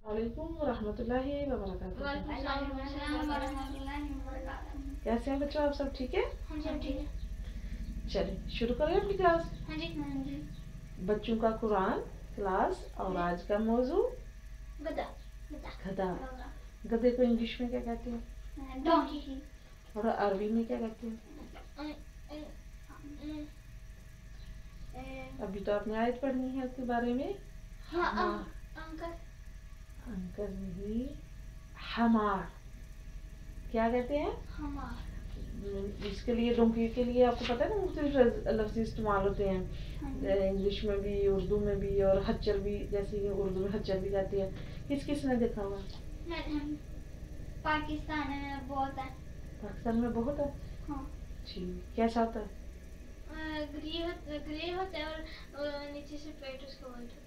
वालेकुम रहमतुल्लाहि व बरकातुहू। कैसे हैं बच्चों, आप सब ठीक है? हम सब ठीक है। चलिए शुरू करें अपनी क्लास। हाँ जी। बच्चों का कुरान क्लास और आज का मौजू गधा। गधा। गधे को इंग्लिश में क्या कहते हैं? डोंकी। और अरबी में क्या कहते हैं? अभी तो आपने आयत पढ़नी है उसके बारे में। हाँ अंकल। अंकल नहीं, हमार क्या कहते हैं? हमार। इसके लिए डोंकी के लिए आपको पता है ना मुख्तलिफ लफ्ज़ इस्तेमाल होते हैं, इंग्लिश में भी उर्दू में भी, और हच्चर भी, जैसे कि उर्दू में हच्चर भी कहती है। किस किस ने देखा हुआ? पाकिस्तान में बहुत है। पाकिस्तान में बहुत है। हाँ। ठीक, कैसा होता है? ग्रे होता है और नीचे से पेट उसका वाइट होता है।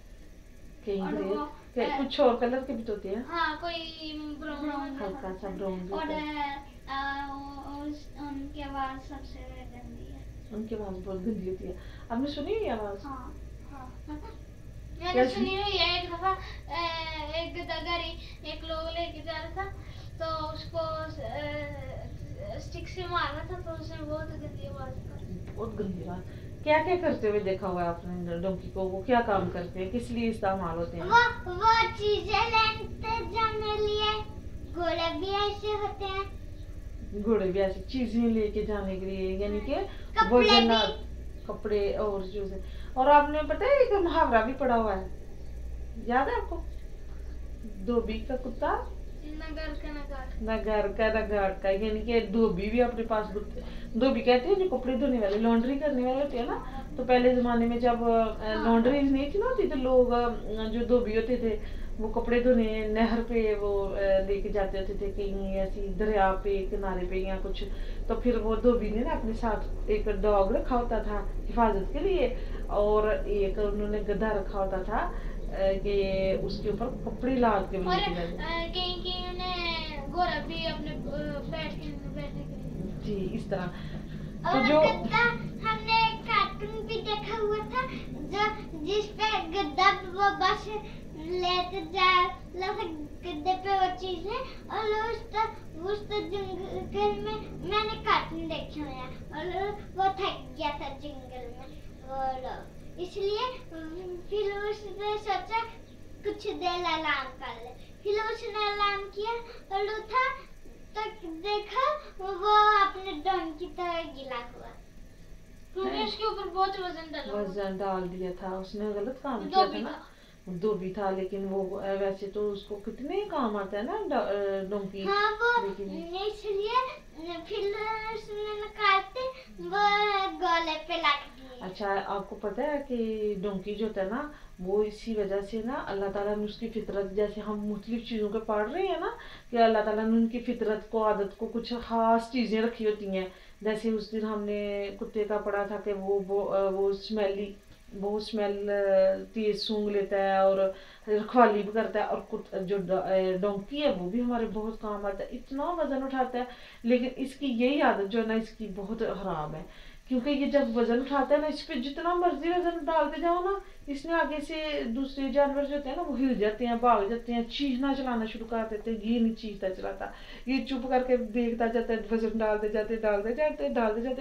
कहीं कुछ और कलर के भी तो होते हैं। हाँ, कोई ब्राउन हल्का सा ब्राउन और उनकी आवाज सबसे गंदी है। उनकी आवाज बहुत गंदी होती है। आपने सुनी है आवाज? हाँ। मैंने सुनी हुई है। एक दफा एक गधागारी एक लोग लेके जा रहा था तो उसको स्टिक से मारा था तो उसने बहुत गंदी आवाज की। बहुत गंदी आवाज। क्या क्या करते हुए देखा हुआ है आपने डोंकी को? वो क्या काम करते हैं, किस लिए इस्तेमाल होते हैं? वो चीजें लेते जाने लिए। घोड़े भी ऐसे होते हैं। घोड़े भी ऐसी चीजें लेके जाने के लिए, यानी कि कपड़े और चीजें। और आपने पता है एक मुहावरा भी पढ़ा हुआ है, याद है आपको? धोबी का कुत्ता न घर का न घाट का, यानी कि धोबी भी अपने पास धोबी कहते हैं जो कपड़े धोने वाले, लॉन्ड्री करने वाले होते हैं ना। तो पहले जमाने में जब लॉन्ड्री नहीं थी ना होती, तो लोग जो धोबी होते थे वो कपड़े धोने नहर पे वो लेके जाते होते थे, कहीं ऐसी दरिया पे किनारे पे या कुछ। तो फिर वो धोबी ने ना अपने साथ एक डॉग रखा होता था हिफाजत के लिए, और एक उन्होंने गधा रखा होता था कि उसके ऊपर कपड़े लाद के लेके जाते। घोड़ा भी अपने बैठने के लिए। जी, इस तरह। तो जो हमने कार्टून भी देखा हुआ था जो जिसपे गद्दा वो बस लेते जा गद्दे पे वो चीज है, और उस जंगल में मैंने कार्टून देखे हुए हैं और वो थक गया था जंगल में वो लोग, इसलिए फिर उसने सोचा कुछ देर आराम कर ले। फिर उसने आराम किया और उठा तो देखा वो अपने डोंकी तरह गिला हुआ। क्योंकि उसके ऊपर बहुत वजन डाल दिया था। उसने गलत काम किया था ना। धोबी था, लेकिन वो वैसे तो उसको कितने काम आता है ना डोंकी। हाँ, वो इसलिए फिर उसने निकालते वो गले पे लग गई। अच्छा, आपको पता है कि डोंकी जो होता है ना, वो इसी वजह से ना अल्लाह ताला ने उसकी फितरत, जैसे हम मुख्तलिफ चीज़ों के पढ़ रहे हैं ना कि अल्लाह ताला ने उनकी फितरत को, आदत को, कुछ खास चीज़ें रखी होती हैं। जैसे उस दिन हमने कुत्ते का पढ़ा था कि वो स्मेल तेज सूंघ लेता है और रखवाली भी करता है, और जो डोंकी है वो भी हमारे बहुत काम आता है, इतना वजन उठाता है। लेकिन इसकी यही आदत जो है ना, इसकी बहुत खराब है, क्योंकि ये जब वजन उठाता है ना, इस पे जितना मर्जी वजन डालते जाओ ना, इसने आगे से दूसरे जानवर जो होते हैं ना वो हिल जाते हैं, भाग जाते हैं, चीखना चलाना शुरू कर देते हैं। ये नहीं चीखता चलाता, ये चुप करके देखता जाता है, वजन डालते जाते,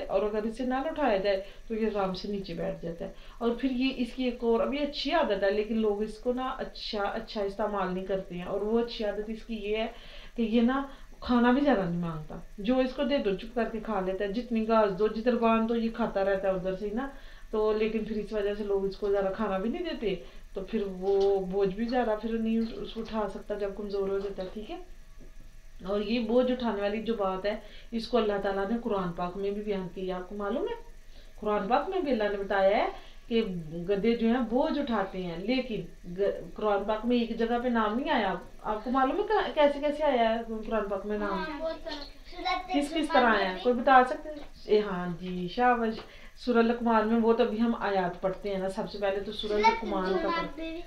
और अगर इसे ना उठाया जाए तो ये आराम से नीचे बैठ जाता है। और फिर ये इसकी एक और अभी अच्छी आदत है, लेकिन लोग इसको ना अच्छा इस्तेमाल नहीं करते हैं। और वो अच्छी आदत इसकी ये है कि ये ना खाना भी ज्यादा नहीं मांगता, जो इसको दे दो चुप करके खा लेता है, जितनी घास दो जिधर बांध दो ये खाता रहता है उधर से ना। तो लेकिन फिर इस वजह से लोग इसको ज्यादा खाना भी नहीं देते, तो फिर वो बोझ भी ज्यादा फिर नहीं उसको उठा सकता जब कमजोर हो जाता है। ठीक है, और ये बोझ उठाने वाली जो बात है, इसको अल्लाह ताला ने कुरान पाक में भी बयान की है। आपको मालूम है, कुरान पाक में भी अल्लाह ने बताया है कि गधे जो हैं बोझ उठाते हैं, लेकिन कुरान पाक में एक जगह पे नाम नहीं आया। आपको मालूम है कैसे कैसे आया है कुरान पाक में नाम? किस किस तरह आया है, कोई बता सकते हैं? हाँ जी, शाबाश। सूरह लुकमान में, वो तो अभी हम आयात पढ़ते हैं ना, सबसे पहले तो सूरह लुकमान का पढ़ते,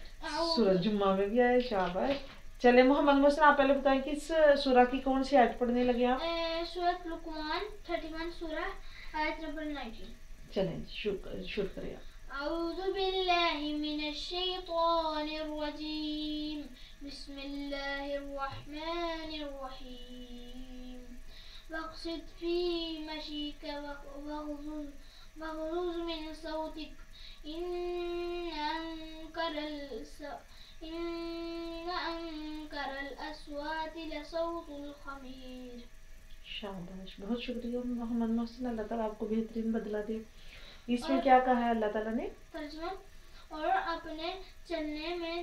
सूरह जुम्मा में भी आया। शाबाश। चले मोहम्मद मोहसिन, आप पहले बताएं किस सूरह की कौन सी आयत पढ़ने लगे आप? सूरह लुकमान 31 सूरह आयत नंबर 19। चलें शुरू करें आप। अऊज़ु बिल्लाहि मिनश शैतानिर रजीम, बिस्मिल्लाहिर्रहमानिर्रहीम। الرحمن الرحيم واقصد في مشيك واغضض من صوتك إن أنكر الأصوات لصوت الحمير. शाबाश, बहुत शुक्रिया मोहम्मद मोहसिन, अल्लाह ताला आपको बेहतरीन बदला दे। इसमें क्या कहा है अल्लाह ताला ने? तर्जुमा, और अपने चलने में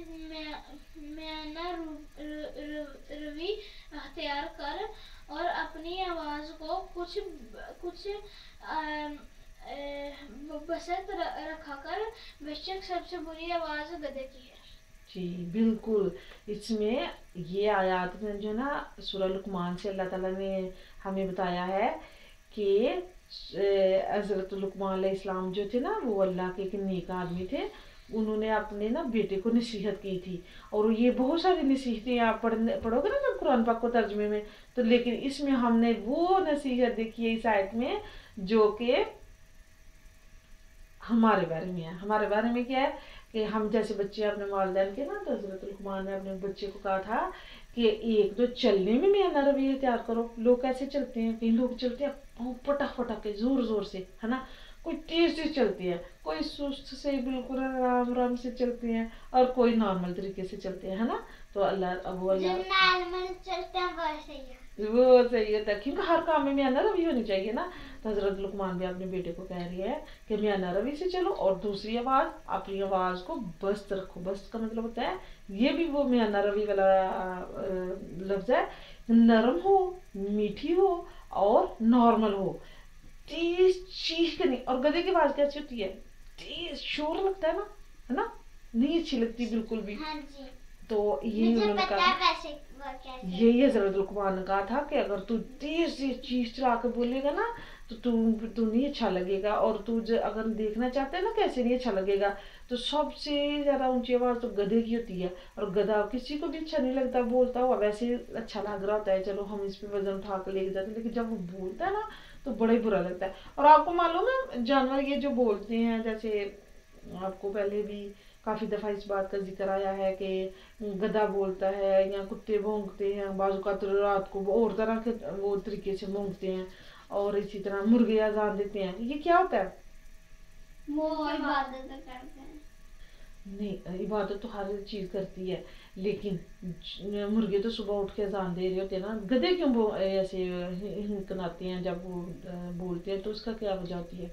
म्याना रवि अख्तियार कर और अपनी आवाज को कुछ बसत रखा कर, बेशक सबसे बुरी आवाज गधे की है। जी बिल्कुल, इसमें ये आयत में जो ना सूरह लुकमान से अल्लाह ताला ने हमें बताया है कि हज़रत लुकमान अलैहिस्सलाम जो थे ना, वो अल्लाह के एक नेक आदमी थे। उन्होंने अपने ना बेटे को नसीहत की थी, और ये बहुत सारी नसीहतें आप पढ़ोगे ना जब कुरान पाक को तर्जुमे में, तो लेकिन इसमें हमने वो नसीहत देखी है इस आयत में जो कि हमारे बारे में है। हमारे बारे में क्या है कि हम जैसे बच्चे अपने वालिदैन के ना, तो हज़रत लुकमान ने अपने बच्चे को कहा था कि एक तो चलने में म्याना रवैया तैयार करो। लोग कैसे चलते हैं, कई लोग चलते हैं पटक पटक के जोर जोर से, है ना, कोई तेज से चलते हैं, कोई सुस्त से बिल्कुल आराम आराम से चलते हैं, और कोई नॉर्मल तरीके से चलते हैं, है ना। तो अल्लाह नॉर्मल चलते हैं वो सही होता है, क्योंकि हर काम में म्याना रवि होनी चाहिए ना। तो हज़रत लुकमान भी अपने बेटे को कह रही है कि म्याना रवि से चलो, और दूसरी आवाज़, अपनी आवाज़ को बस्त रखो। बस्त का मतलब होता है, ये भी वो म्याना रवि वाला लफ्ज़ है, नरम हो, मीठी हो और नॉर्मल हो, तेज चीख नहीं। और गधे की आवाज़ कैसी होती है? तेज शोर लगता है ना, नहीं अच्छी लगती बिल्कुल भी। हाँ जी। तो यही उन्होंने कहा, यही हज़रत लुकमान ने कहा था कि अगर तू तेज से चीख चला के बोलेगा ना, तो तू नहीं अच्छा लगेगा, और तू अगर देखना चाहते है ना कैसे नहीं अच्छा लगेगा, तो सबसे ज़्यादा ऊंची आवाज़ तो गधे की होती है। और गधा किसी को भी अच्छा नहीं लगता बोलता हुआ, वैसे अच्छा लग रहा होता है, चलो हम इस पे वजन उठा कर लेके जाते हैं, लेकिन जब वो बोलता है ना तो बड़ा ही बुरा लगता है। और आपको मालूम है, जानवर ये जो बोलते हैं, जैसे आपको पहले भी काफ़ी दफ़ा इस बात का जिक्र आया है कि गधा बोलता है, या कुत्ते भौंकते हैं, बाजू का तो रात को और तरह के वो तरीके से भौंकते हैं, और इसी तरह मुर्गे अजान देते हैं। ये क्या होता है? वो इबादत करते हैं। नहीं, इबादत तो हर चीज़ करती है, लेकिन मुर्गे तो सुबह उठ के अजान दे रहे होते हैं ना। गधे क्यों ऐसे हिंकनाते हैं जब वो बोलते हैं, तो उसका क्या वजह होती है?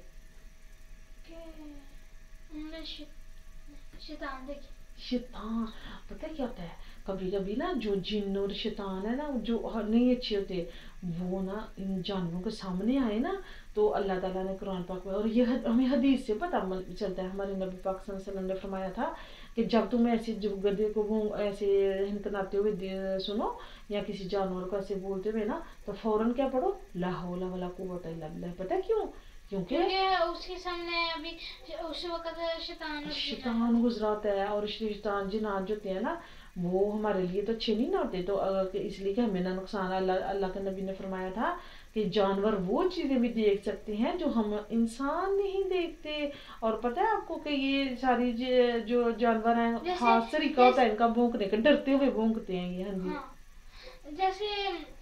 शैतान, पता है क्या होता है, कभी कभी ना जो जिन्न और शैतान है ना, जो नहीं अच्छे होते, वो ना इन जानवरों के सामने आए ना, तो अल्लाह ताला ने कुरान पाक में, और ये हमें हदीस से पता चलता है, हमारे नबी पाक सल्लल्लाहु अलैहि वसल्लम ने फरमाया था कि जब तुम ऐसे जो गधे को वो ऐसे हिनकनाते हुए सुनो, या किसी जानवर को ऐसे बोलते हुए ना, तो फौरन क्या पढ़ो, ला हौला वला कुव्वता इल्ला बिल्लाह। पता है क्यों? क्योंकि उसके सामने अभी उस वक्त शैतान गुजरा होता है, और शैतान जिन्नात जो होते हैं ना, वो हमारे लिए तो अच्छे नहीं ना होते, तो इसलिए कि हमें ना नुकसान। अल्लाह के नबी ने फरमाया था कि जानवर वो चीज़ें भी देख सकते हैं जो हम इंसान नहीं देखते। और पता है आपको कि ये सारी जो जानवर हैं, खास तरीका होता है इनका भौंकने का, डरते हुए भौंकते हैं ये। हाँ जी। जैसे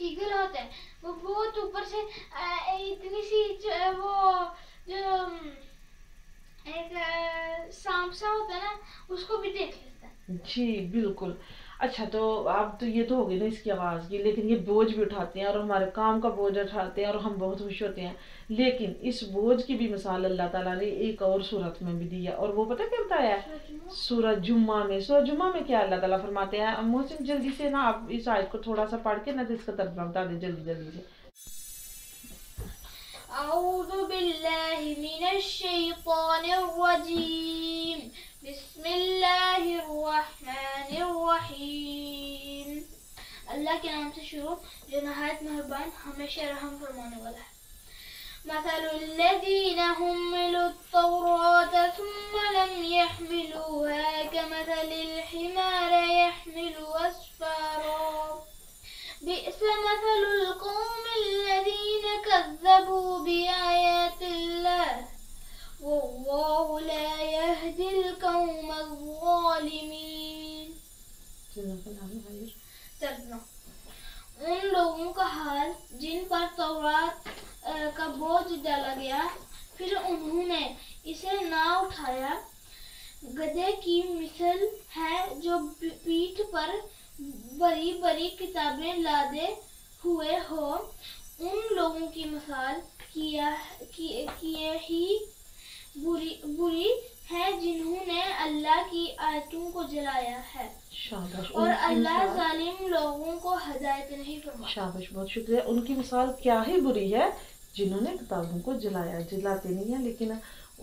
ईगल होता है, वो बहुत ऊपर से इतनी सी वो जो एक सांप सा होता है ना, उसको भी देख लेता है। जी बिल्कुल। अच्छा, तो आप तो ये तो हो गई ना इसकी आवाज़ की, लेकिन ये बोझ भी उठाते हैं, और हमारे काम का बोझ उठाते हैं, और हम बहुत खुश होते हैं। लेकिन इस बोझ की भी मिसाल अल्लाह ताला ने एक और सूरत में भी दी है, और वो पता क्या बताया है? सूरह जुम्मा में। सूरह जुम्मा में क्या अल्लाह ताला फरमाते हैं? मोहसिन जल्दी से ना आप इस आयत को थोड़ा सा पढ़ के ना, तो इसका तर्जुमा बता दें जल्दी जल्दी से। अऊज़ु बिल्लाहि मिनश शैतानिर रजीम, बिस्मिल्लाहिर रहमानिर रहीम। अल्लाह के नाम से शुरू जो नहायत मेहरबान हमेशा रहम फरमाने वाला है। मसलुल्लज़ीना हुमिलुत तौरात सुम्मा लम यहमिलूहा कमसलिल हिमार यहमिलु अस्फारा बि'स मसलुल कौमिल्लज़ीना कज़्ज़बू बिआयातिल्लाह वल्लाहु ला यहदिल कौमज़ ज़ालिमीन। तर्जुमा। उन लोगों का हाल जिन पर तौरात का बोझ डाला गया, फिर उन्होंने इसे ना उठाया। गधे की मिसल है जो पीठ पर बड़ी बड़ी किताबें लादे हुए हो। उन लोगों की मिसाल किए ही बुरी है जिन्होंने अल्लाह की आयतों को जलाया है शाबाश। और उनकी अल्लाह मिसाल, जालिम लोगों को हिदायत नहीं फरमाता। शाबाश, बहुत शुक्रिया। उनकी मिसाल क्या ही बुरी है जिन्होंने किताबों को जलाया। जलाते नहीं है, लेकिन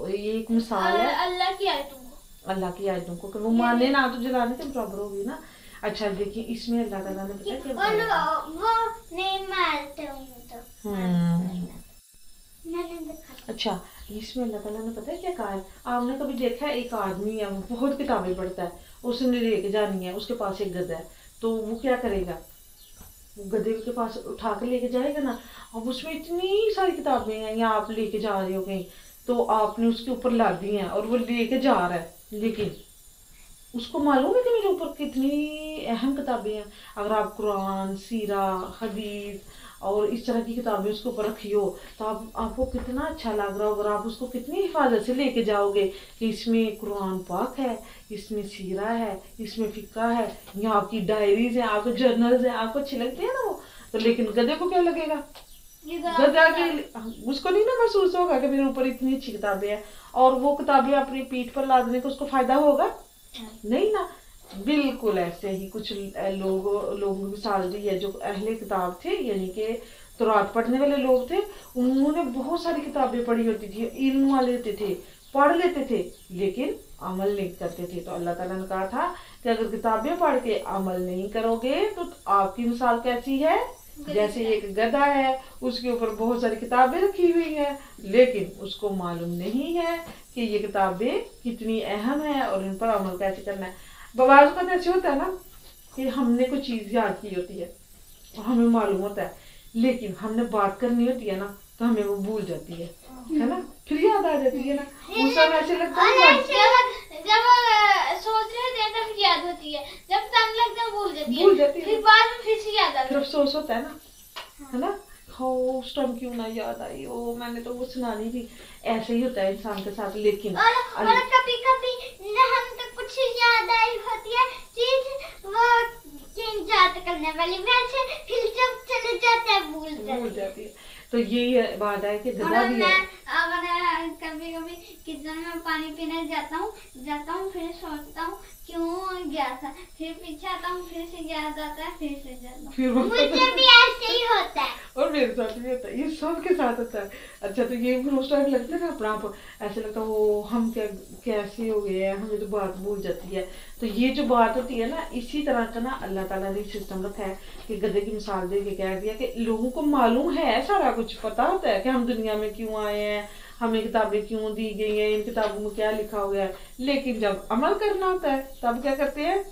ये एक मिसाल है अल्लाह की आयतों को, अल्लाह की आयतों को, कि वो माने ना तो जलाने के बराबर होगी ना। अच्छा देखिए, इसमें अल्लाह ताला ने बताया क्या बताया? वो नहीं मारते अच्छा, इसमें अल्लाह ताला ने पता है क्या कहा है? आपने कभी देखा है एक आदमी है, वो बहुत किताबें पढ़ता है, उसने लेके जानी है, उसके पास एक गधा है, तो वो क्या करेगा? वो गधे के पास उठा के लेके जाएगा ना, अब उसमें इतनी सारी किताबें हैं, या आप लेके जा रहे हो कहीं, तो आपने उसके ऊपर लाद दी हैं और वो लेके जा रहा है, लेकिन उसको मालूम है कि मेरे ऊपर कितनी अहम किताबें हैं। अगर आप कुरान, सीरा, हदीस और इस तरह की किताबें उसके ऊपर रखी हो, तो आपको कितना अच्छा लग रहा होगा, आप उसको कितनी हिफाजत से लेके जाओगे कि इसमें कुरान पाक है, इसमें सीरा है, इसमें फिक्का है, यहाँ आपकी डायरीज हैं, आपके जर्नल्स हैं, आपको अच्छे लगते हैं ना वो। तो लेकिन गधे को क्या लगेगा? गधा के उसको नहीं ना महसूस होगा कि मेरे ऊपर इतनी अच्छी किताबें हैं, और वो किताबें अपनी पीठ पर लादने को उसको फायदा होगा नहीं ना। बिल्कुल ऐसे ही कुछ लोगों की मिसाल दी है जो अहले किताब थे, यानी कि तौरात पढ़ने वाले लोग थे। उन्होंने बहुत सारी किताबें पढ़ी होती थी, इल्म वाले होते थे, पढ़ लेते थे, लेकिन अमल नहीं करते थे। तो अल्लाह ताला ने कहा था कि अगर किताबें पढ़ के अमल नहीं करोगे तो आपकी मिसाल कैसी है? जैसे एक गधा है, उसके ऊपर बहुत सारी किताबें रखी हुई हैं, लेकिन उसको मालूम नहीं है कि ये किताबें कितनी अहम है और इन पर अमल कैसे करना है। बाज़ का ऐसे होता है ना कि हमने कोई चीज़ याद की होती है और हमें मालूम होता है, लेकिन हमने बात करनी होती है ना तो हमें वो भूल जाती है ना, फिर याद आ जाती है ना। उस समय ऐसे लगता है जब सोच रहे थे तब याद होती है, जब टाइम लगता है भूल जाती है, फिर बाद में फिर से याद आता है, फिर अफसोस होता है ना, है ना। हो उस टाइम क्यों ना याद आई, ओ मैंने तो वो सुनानी थी। ऐसे ही होता है इंसान के साथ। लेकिन और कभी कभी हम तो कुछ याद आई होती है चीज, वो चेंज याद करने वाली, वैसे फिर जब चले जाते हैं भूल जाती है। तो यही बात है कि गधा भी है। कभी कभी किचन में पानी पीने जाता हूँ, फिर सोचता हूँ क्यों गया था, फिर पीछे आता हूँ, फिर से याद आता है, फिर से जाता हूँ। फिर मुझे भी ऐसे ही होता है और मेरे साथ भी होता है, ये सबके साथ होता है। अच्छा, तो ये फिर उस टाइम लगता है ना अपना आप ऐसे लगता है वो हम कैसे हो गए हैं, हमें तो बात भूल जाती है। तो ये जो बात होती है ना, इसी तरह का ना अल्लाह ताला ने सिस्टम रखा है कि गधे की मिसाल दे के कह दिया कि लोगों को मालूम है, सारा कुछ पता होता है कि हम दुनिया में क्यों आए हैं, हमें किताबें क्यों दी गई हैं, इन किताबों में क्या लिखा हुआ है, लेकिन जब अमल करना होता है तब क्या करते हैं?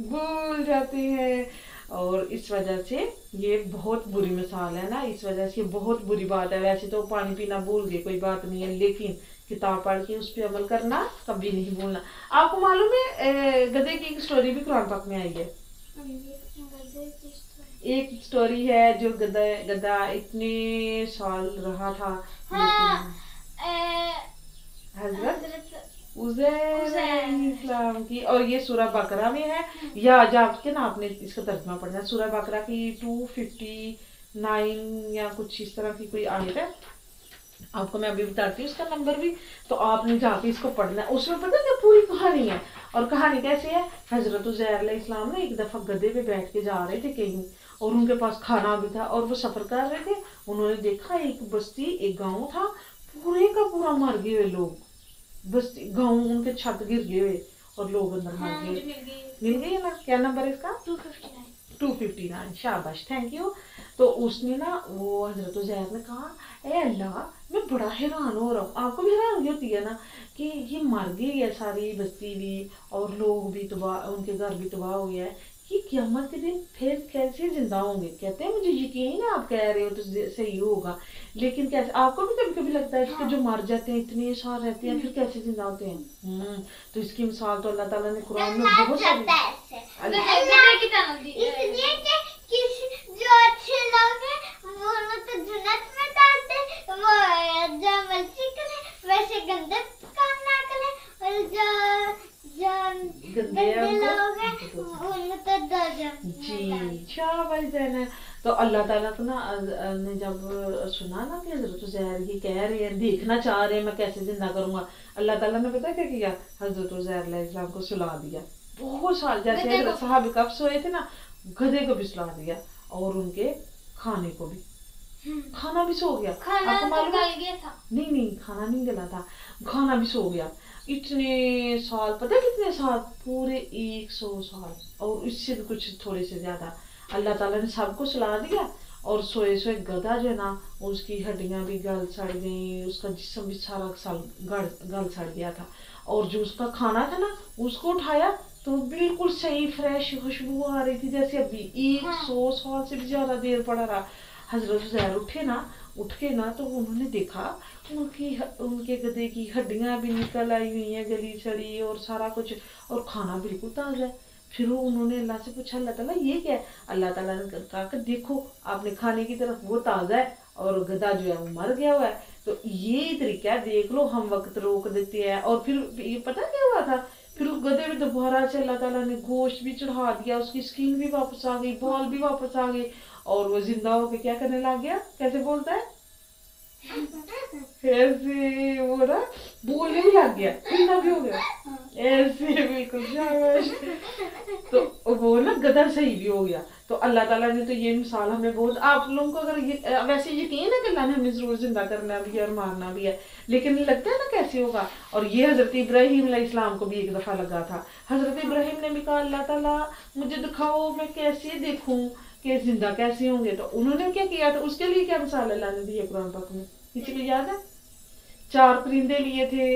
भूल जाते हैं। और इस वजह से ये बहुत बुरी मिसाल है ना, इस वजह से ये बहुत बुरी बात है। वैसे तो पानी पीना भूल गए कोई बात नहीं है, लेकिन किताब पढ़ के उस पर अमल करना कभी नहीं भूलना। आपको मालूम है गधे की एक स्टोरी भी कुरान पाक में आई है। एक स्टोरी है जो गधा इतने साल रहा था, हजरत उज़ैर अलैहिस्सलाम की, और ये सूरह बकरा में है। या जाके ना आपने इसका तर्जुमा पढ़ना है, सूरह बकरा की 259 या कुछ इस तरह की कोई आयत है, आपको मैं अभी बताती हूँ उसका नंबर भी, तो आपने जाके इसको पढ़ना है। उसमें पता है पूरी कहानी है। और कहानी कैसे है? हजरत उज़ैर अलैहिस्सलाम ने एक दफा गधे पे बैठ के जा रहे थे कहीं, और उनके पास खाना भी था और वो सफर कर रहे थे। उन्होंने देखा एक बस्ती, एक गाँव था, पूरे का पूरा मर गए हुए लोग, बस्ती गाँव उनके छत गिर गए हुए और लोग अंदर मर गए। मिल गई है ना? क्या नंबर है इसका? 259। शाबाश, थैंक यू। तो उसने ना वो हजरत उज़ैर ने कहा, ए अल्लाह, मैं बड़ा हैरान हो रहा हूँ। आपको भी हैरान होती है ना कि ये मर गई है सारी बस्ती भी, और लोग भी तबाह, उनके घर भी तबाह हो गया है, ये क़यामत के दिन फिर कैसे जिंदा होंगे? कहते हैं मुझे यकीन है आप कह रहे हो तो सही होगा, लेकिन कैसे? आपको भी कभी कभी लगता है कि जो मर जाते हैं इतने साल रहते हैं फिर कैसे जिंदा होते हैं? तो इसकी मिसाल तो अल्लाह ताला ने कुरान में बहुत सारी, इसलिए जी शाबाश देना। तो अल्लाह ताला को ना ने जब सुना ना कि हजरत उज़ैर ये कह रहे हैं, देखना चाह रहे हैं मैं कैसे जिंदा करूंगा, अल्लाह ताला ने पता क्या किया, हजरत उज़ैर अलैहिस्सलाम को सुला दिया। बहुत साल जैसे हजरत साहब कब सोए थे ना, गधे को भी सुला दिया और उनके खाने को भी, खाना भी सो गया। आपको मालूम है? नहीं नहीं खाना नहीं गला था, खाना भी सो गया। इतने साल, पता है कितने साल, पूरे 100 साल और इससे भी कुछ थोड़े से ज्यादा अल्लाह ताला ने सबको सुला दिया। और सोए सोए गधा जो है ना, उसकी हड्डियां भी गल सड़ गई, उसका जिस्म भी सारा गल सड़ गया था। और जो उसका खाना था ना, उसको उठाया तो बिल्कुल सही फ्रेश खुशबू आ रही थी जैसे अभी 100 साल से भी ज्यादा देर पड़ा रहा। हजरत उज़ैर उठे ना, उठ के ना तो उन्होंने देखा उनके गधे की हड्डियां भी निकल आई हुई हैं गली सड़ी और सारा कुछ, और खाना बिल्कुल ताज़ा है। फिर वो उन्होंने अल्लाह से पूछा, अल्लाह ताला ये क्या है? अल्लाह ताला ने कहा कि देखो आपने खाने की तरफ, वो ताज़ा है और गधा जो है वो मर गया हुआ है। तो ये तरीका है, देख लो हम वक्त रोक देते हैं। और फिर ये पता क्या हुआ था, फिर उस गधे में दोबारा से अल्लाह ताला ने गोश्त भी चढ़ा दिया, उसकी स्किन भी वापस आ गई, बाल भी वापस आ गए, और वो जिंदा होके क्या करने लग गया, कैसे बोलता है, ऐसे वो ना बोलने भी लग गया, जिंदा भी हो गया ऐसे, बिल्कुल शाबाश। तो वो ना गधा सही भी हो गया। तो अल्लाह ताला ने तो ये मिसाल हमें बहुत, आप लोगों को अगर वैसे यकीन है कि अल्लाह ने हमें जरूर जिंदा करना भी है और मारना भी है, लेकिन लगता है ना कैसे होगा। और ये हजरत इब्राहिम अलैहिस्सलाम को भी एक दफा लगा था। हजरत इब्राहिम ने भी कहा, अल्लाह ताला मुझे दिखाओ मैं कैसे देखूं कि जिंदा कैसे होंगे। तो उन्होंने क्या किया था, उसके लिए क्या मिसाल अल्लाह ने दी है कुरान पाक में, किसी को याद है? 4 परिंदे लिए थे,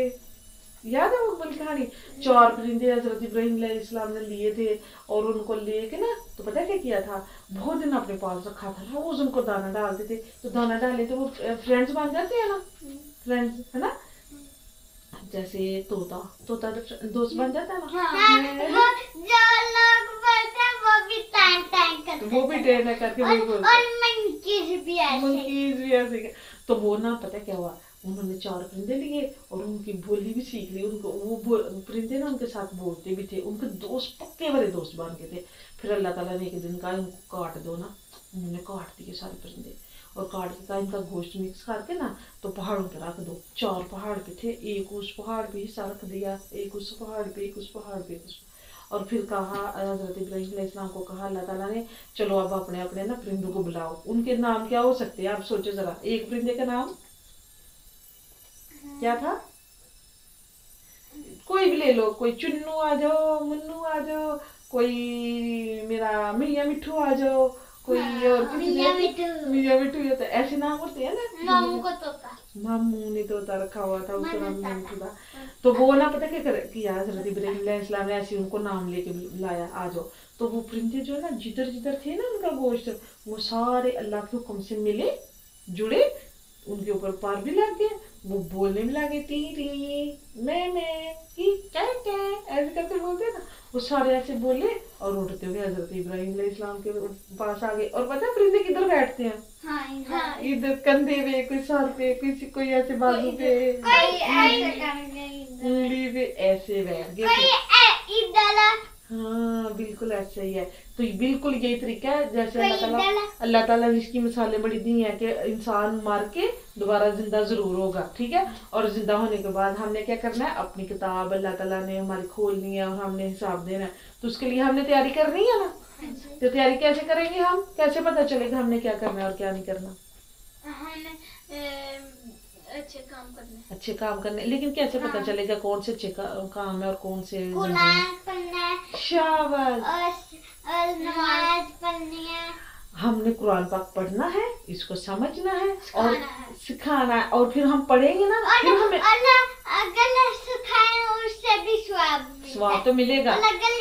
याद है वो वाली कहानी? 4 परिंदे हजरत इब्राहिम अलैहिस्सलाम ने लिए थे और उनको लेके ना, तो पता क्या किया था, बहुत दिन अपने पास रखा था, रोज उनको दाना डालते थे। तो दाना डाले तो वो फ्रेंड्स बन जाते हैं ना, फ्रेंड्स है ना, जैसे तोता तोता दोस्त बन जाता है ना। वो जो लोग बोलते हैं वो भी टाइम टाइम करते हैं, वो भी टेढ़ा करके वही बोलते और मंकीज भी ऐसे। तो वो ना पता क्या हुआ, उन्होंने 4 परिंदे लिए और उनकी बोली भी सीख ली। उनको वो परिंदे ना उनके साथ बोलते भी थे, उनके दोस्त पक्के वाले दोस्त बन गए थे। फिर अल्लाह ताला ने एक दिन कहा इनको काट दो ना, उन्होंने काट दिए सारे परिंदे और काट के कहा इनका गोश्त मिक्स करके ना तो पहाड़ों पे रख दो। 4 पहाड़ पे थे, एक उस पहाड़ पे हिस्सा रख दिया, एक उस पहाड़ पे, एक उस पहाड़ पे, और फिर कहा हजरत इब्राहिम अलैहिस्सलाम को कहा अल्लाह ताला ने, चलो अब अपने अपने ना परिंदों को बुलाओ। उनके नाम क्या हो सकते हैं आप सोचो जरा। एक परिंदे का नाम क्या था, कोई भी ले लो, कोई चुन्नू आ जाओ, मुन्नू आ जाओ, कोई मेरा मियाँ मिट्ठू आ जाओ, कोई और मियाँ मिट्ठू, ये तो ऐसे नाम होते हैं ना। मामू को तोता, मामू ने तोता रखा हुआ था, उसका नाम मियाँ मिट्ठू था। तो वो ना पता क्या किया हजरत इब्राहिम अलैहिस्सलाम ने, ऐसे उनको नाम लेके बुलाया, आ जाओ। तो वो परिंदे जो है ना जिधर जिधर थे ना उनका गोश्त, वो सारे अल्लाह के हुक्म से मिले, जुड़े, उनके ऊपर पार भी लग गए, वो बोलने में लगे, टी टी मैं की क्या ऐसे करके बोलते हैं ना, वो सारे ऐसे बोले और उड़ते हुए हजरत इब्राहिम अलैहिस्सलाम के पास आ गए। और पता है परिंदे किधर बैठते हैं? हाँ, इधर कंधे पे, कोई सर पे, कोई ऐसे बाजू पे, उंगली पे, ऐसे बैठ गए। हाँ बिल्कुल ऐसा ही है। तो बिल्कुल यही तरीका है जैसे अल्लाह ताला ने इसकी मिसालें बड़ी दी हैं कि इंसान मर के दोबारा जिंदा जरूर होगा, ठीक है। और जिंदा होने के बाद हमने क्या करना है, अपनी किताब अल्लाह ताला ने हमारी खोलनी है और हमने हिसाब देना है। तो उसके लिए हमने तैयारी करनी है ना। तो तैयारी कैसे करेंगे हम, कैसे पता चलेगा हमने क्या करना है और क्या नहीं करना? अच्छे काम करने, लेकिन कैसे पता चलेगा कौन से अच्छे काम है और कौन से? शाबाश, और नमाज पढ़नी है, हमने कुरान पाक पढ़ना है, इसको समझना है और सिखाना है। और फिर हम पढ़ेंगे ना, फिर हमें अगर सिखाए उससे भी स्वाब तो मिलेगा, अगर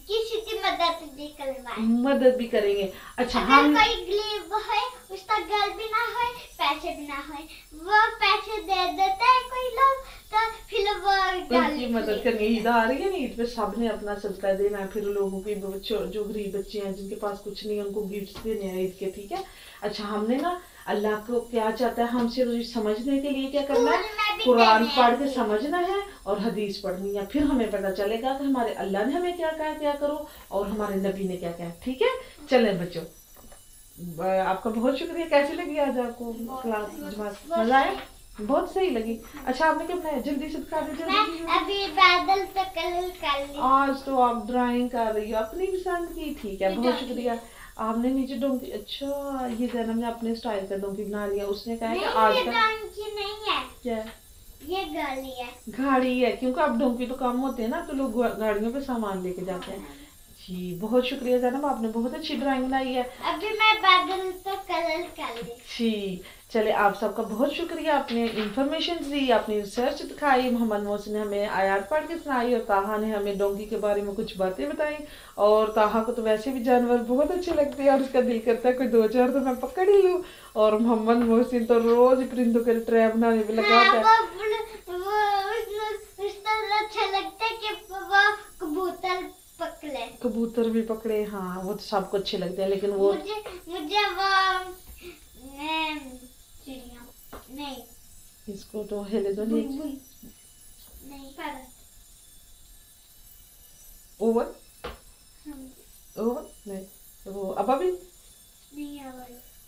किसी की मदद भी करेंगे। अच्छा, अगर हम कोई गरीब है, उसका घर भी ना हो, पैसे भी ना हो, वो पैसे दे देते हैं कोई लोग, तो फिर वो उनकी मदद करेंगे। ईद आ रही है ना, ईद पे सबने अपना सदका देना है, फिर लोगों के जो गरीब बच्चे हैं जिनके पास कुछ नहीं है उनको गिफ्ट देने हैं ईद के, ठीक है। अच्छा, हमने ना अल्लाह को क्या चाहता है हमसे समझने के लिए क्या करना है, قرآن پڑھ کے سمجھنا ہے اور حدیث پڑھنی ہے، پھر ہمیں پتہ چلے گا کہ ہمارے اللہ نے ہمیں کیا کہا کیا کرو اور ہمارے نبی نے کیا کہا. ٹھیک ہے، چلیں بچوں، آپ کا بہت شکریہ. کیسی لگی آج آپ کو کلاس جماعت؟ مزہ آیا؟ بہت صحیح لگی. اچھا آپ نے کیا بنایا؟ جلدی سے دکھا دیں. میں ابھی بادل پہ کلر کر لی. آج تو آپ ڈرائنگ کر رہی ہو اپنی پسند کی. ٹھیک ہے، بہت شکریہ. آپ نے نیچے ڈونکی، اچھا یہ زینب نے اپنے اسٹائل کا ڈونکی بنا لیا. اس نے کہا کہ آج کا ڈونکی نہیں ہے، کیا یہ گاڑی ہے. گاڑی ہے، کیونکہ اب ڈونکی تو کم ہوتے ہیں نا، تو لوگ گاڑیوں پہ سامان لے کے جاتے ہیں. جی بہت شکریہ زینب، آپ نے بہت اچھی ڈرائنگ بنائی ہے. ابھی میں بادل پہ کلر کر لی. جی چلے، آپ سب کا بہت شکریہ. آپ نے انفارمیشن دی، اپنی ریسرچ دکھائی. محمد محسن نے ہمیں آیات پڑھ کے سنائی اور طاہا نے ہمیں ڈونکی کے بارے میں کچھ باتیں بتائیں. اور طاہا کو تو ویسے بھی جانور بہت اچھے لگتے ہیں اور اس کا دل کرتا ہے کوئی 2-4 تو میں پکڑ ہی لوں. اور محمد محسن تو روز پرندوں کے ٹرے بنانے پہ لگا ہوتا ہے. اچھا لگتا ہے کہ وہ کبوتر پکڑے، کبوتر بھی پکڑے. ہاں وہ تو سب کو اچھے لگتے ہیں، لیکن وہ مجھے وہ چڑیاں نہیں، اس کو تو ہلے تو نہیں. پر اوور نہیں، وہ ابا بھی نہیں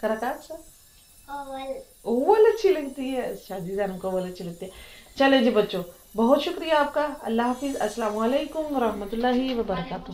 کراکاچ اوول اوول اچھی لگتی ہے. شادی زینب کو اوول اچھی لگتی ہے. چلے جی بچوں، بہت شکریہ آپ کا. اللہ حافظ. السلام علیکم ورحمۃ اللہ وبرکاتہ.